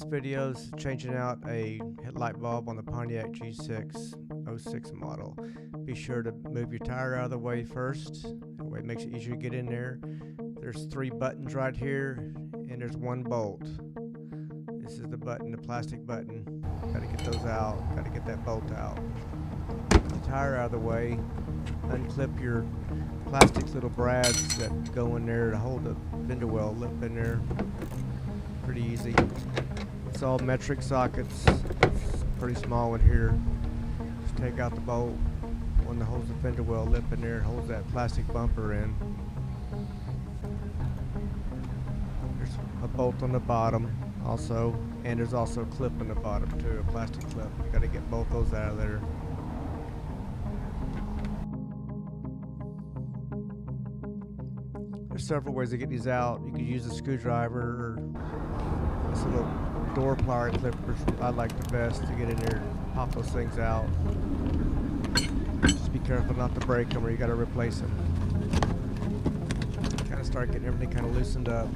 This video is changing out a headlight bulb on the Pontiac G-6 '06 model. Be sure to move your tire out of the way first. That way it makes it easier to get in there. There's 3 buttons right here, and there's 1 bolt. This is the button, the plastic button. Gotta get those out, gotta get that bolt out. Get the tire out of the way, unclip your plastic little brads that go in there to hold the fender well lip in there. Pretty easy. It's all metric sockets. It's a pretty small one here. Just take out the bolt, one that holds the fender well lip in there, holds that plastic bumper in. There's a bolt on the bottom also, and there's also a clip on the bottom too, a plastic clip. You gotta get both those out of there. There's several ways to get these out. You can use a screwdriver or this little door plier clippers I like the best to get in there and pop those things out. Just be careful not to break them or you gotta replace them. Kind of start getting everything kind of loosened up.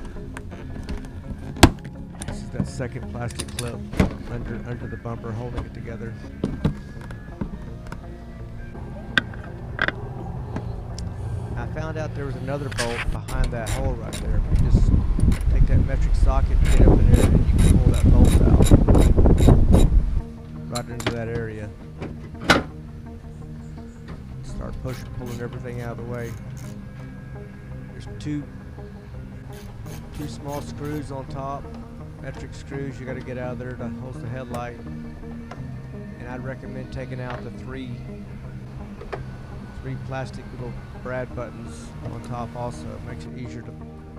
This is that second plastic clip under the bumper holding it together. I found out there was another bolt behind that hole right there. If you just take that metric socket, get up in there, and you can pull that bolt out right into that area. Start pulling everything out of the way. There's two small screws on top, metric screws you got to get out of there to hold the headlight. And I'd recommend taking out the three plastic little brad buttons on top also. It makes it easier to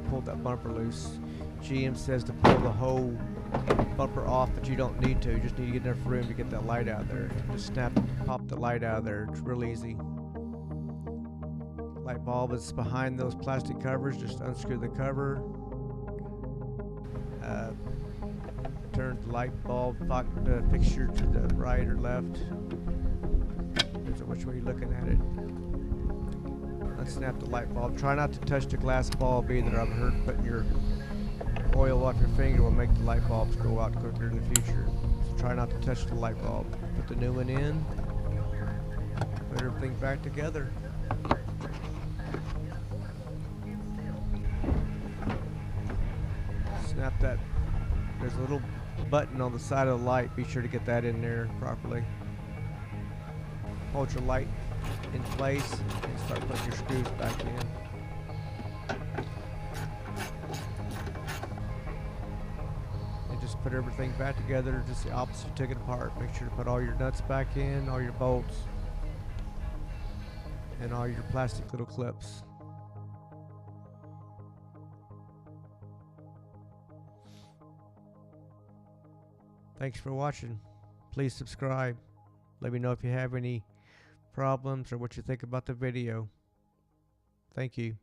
pull that bumper loose. GM says to pull the whole bumper off, but you don't need to. You just need to get enough room to get that light out there. Just pop the light out of there. It's real easy. Light bulb is behind those plastic covers. Just unscrew the cover. Turn the light bulb fixture to the right or left. Depends on which way you're looking at it. Unsnap the light bulb. Try not to touch the glass bulb either. I've heard putting your oil off your finger will make the light bulbs go out quicker in the future. So try not to touch the light bulb. Put the new one in. Put everything back together. Snap that. There's a little button on the side of the light. Be sure to get that in there properly. Hold your light in place and start putting your screws back in. And just put everything back together, just the opposite you took it apart. Make sure to put all your nuts back in, all your bolts, and all your plastic little clips. Thanks for watching. Please subscribe. Let me know if you have any problems or what you think about the video. Thank you.